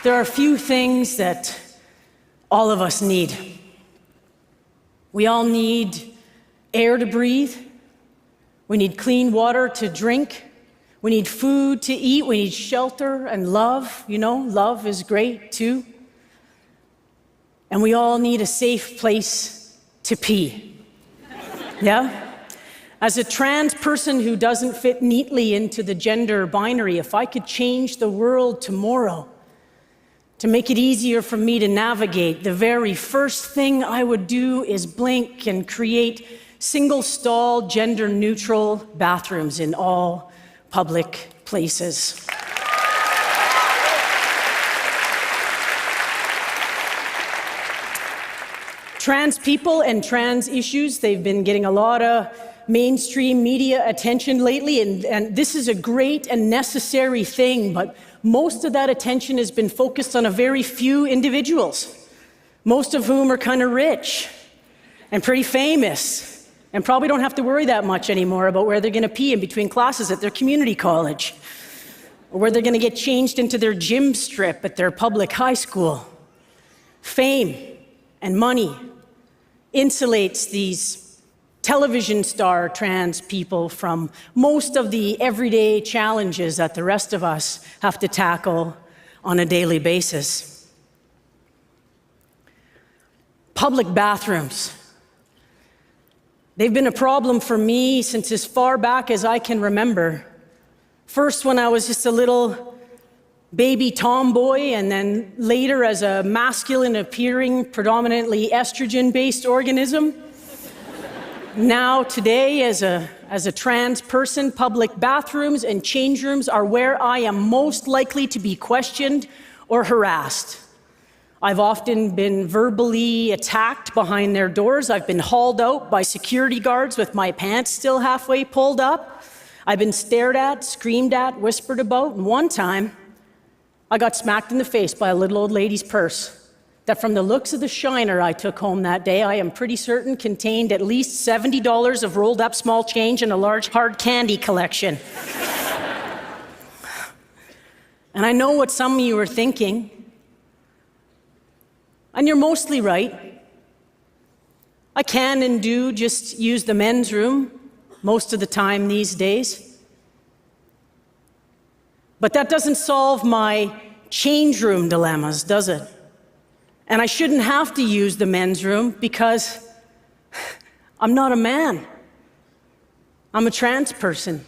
There are a few things that all of us need. We all need air to breathe. We need clean water to drink. We need food to eat. We need shelter and love. You know, love is great too. And we all need a safe place to pee. Yeah? As a trans person who doesn't fit neatly into the gender binary, if I could change the world tomorrow to make it easier for me to navigate, the very first thing I would do is blink and create single-stall, gender-neutral bathrooms in all public places. Trans people and trans issues, they've been getting a lot of mainstream media attention lately, and this is a great and necessary thing, but most of that attention has been focused on a very few individuals, most of whom are kind of rich and pretty famous and probably don't have to worry that much anymore about where they're going to pee in between classes at their community college or where they're going to get changed into their gym strip at their public high school. Fame and money insulates these television star trans people from most of the everyday challenges that the rest of us have to tackle on a daily basis. Public bathrooms. They've been a problem for me since as far back as I can remember. First, when I was just a little baby tomboy, and then later as a masculine-appearing, predominantly estrogen-based organism. Now, today, as a trans person, public bathrooms and change rooms are where I am most likely to be questioned or harassed. I've often been verbally attacked behind their doors. I've been hauled out by security guards with my pants still halfway pulled up. I've been stared at, screamed at, whispered about, and one time, I got smacked in the face by a little old lady's purse that, from the looks of the shiner I took home that day, I am pretty certain contained at least $70 of rolled up small change and a large hard candy collection. And I know what some of you are thinking, and you're mostly right. I can and do just use the men's room most of the time these days. But that doesn't solve my change room dilemmas, does it? And I shouldn't have to use the men's room because I'm not a man. I'm a trans person.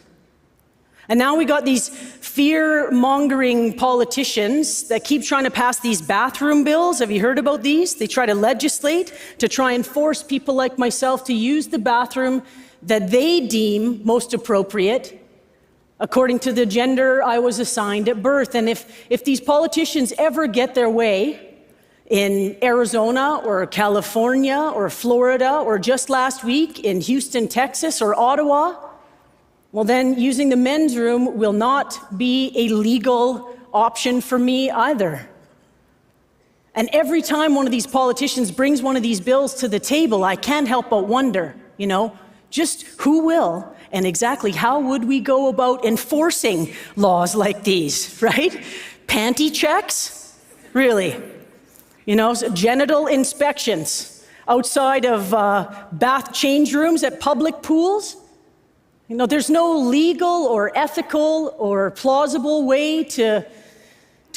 And now we got these fear-mongering politicians that keep trying to pass these bathroom bills. Have you heard about these? They try to legislate to try and force people like myself to use the bathroom that they deem most appropriate according to the gender I was assigned at birth. And if these politicians ever get their way in Arizona or California or Florida or just last week in Houston, Texas or Ottawa, well then using the men's room will not be a legal option for me either. And every time one of these politicians brings one of these bills to the table, I can't help but wonder, just who will and exactly how would we go about enforcing laws like these, right? Panty checks? Really? So genital inspections outside of bath change rooms at public pools? There's no legal or ethical or plausible way to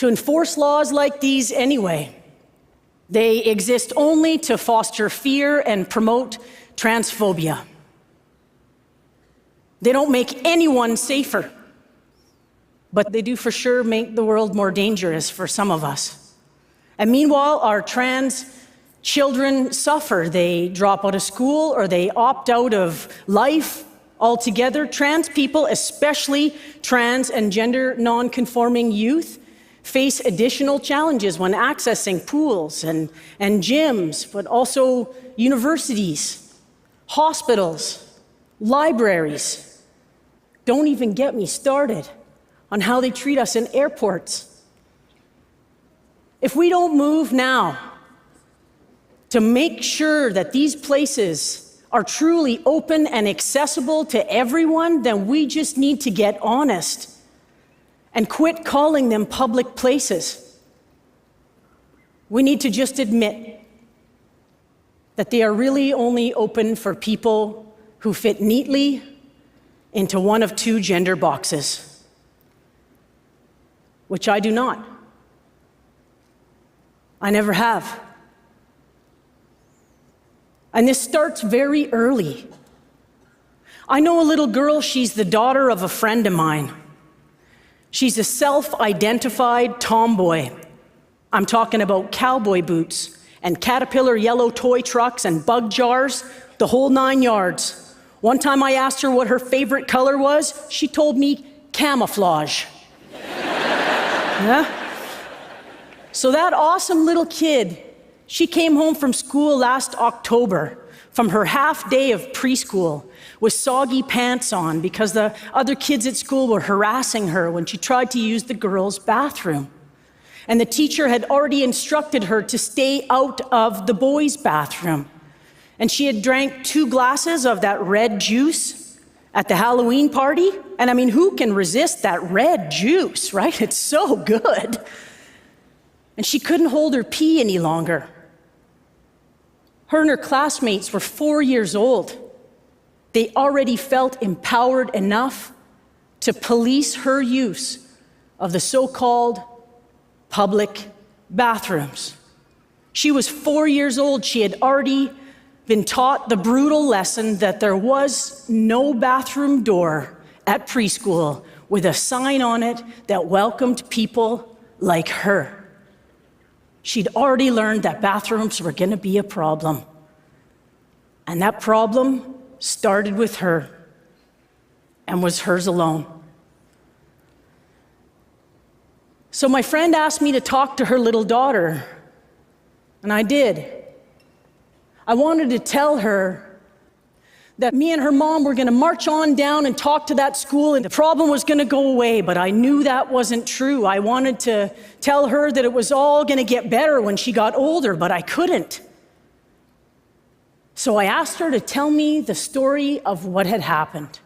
enforce laws like these anyway. They exist only to foster fear and promote transphobia. They don't make anyone safer, but they do for sure make the world more dangerous for some of us. And meanwhile, our trans children suffer. They drop out of school or they opt out of life altogether. Trans people, especially trans and gender non-conforming youth, face additional challenges when accessing pools and gyms, but also universities, hospitals, libraries. Don't even get me started on how they treat us in airports. If we don't move now to make sure that these places are truly open and accessible to everyone, then we just need to get honest and quit calling them public places. We need to just admit that they are really only open for people who fit neatly into one of two gender boxes, which I do not. I never have. And this starts very early. I know a little girl, she's the daughter of a friend of mine. She's a self-identified tomboy. I'm talking about cowboy boots and Caterpillar yellow toy trucks and bug jars, the whole 9 yards. One time I asked her what her favorite color was, she told me camouflage. Yeah? So that awesome little kid, she came home from school last October from her half day of preschool with soggy pants on because the other kids at school were harassing her when she tried to use the girls' bathroom. And the teacher had already instructed her to stay out of the boys' bathroom. And she had drank 2 glasses of that red juice at the Halloween party. And I mean, who can resist that red juice, right? It's so good. And she couldn't hold her pee any longer. Her and her classmates were 4 years old. They already felt empowered enough to police her use of the so-called public bathrooms. She was 4 years old. She had already been taught the brutal lesson that there was no bathroom door at preschool with a sign on it that welcomed people like her. She'd already learned that bathrooms were going to be a problem. And that problem started with her and was hers alone. So my friend asked me to talk to her little daughter, and I did. I wanted to tell her that me and her mom were going to march on down and talk to that school and the problem was going to go away, but I knew that wasn't true. I wanted to tell her that it was all going to get better when she got older, but I couldn't. So I asked her to tell me the story of what had happened.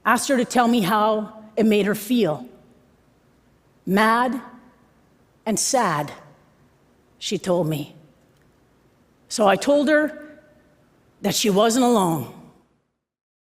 Asked her to tell me how it made her feel. Mad and sad, she told me. So I told her that she wasn't alone.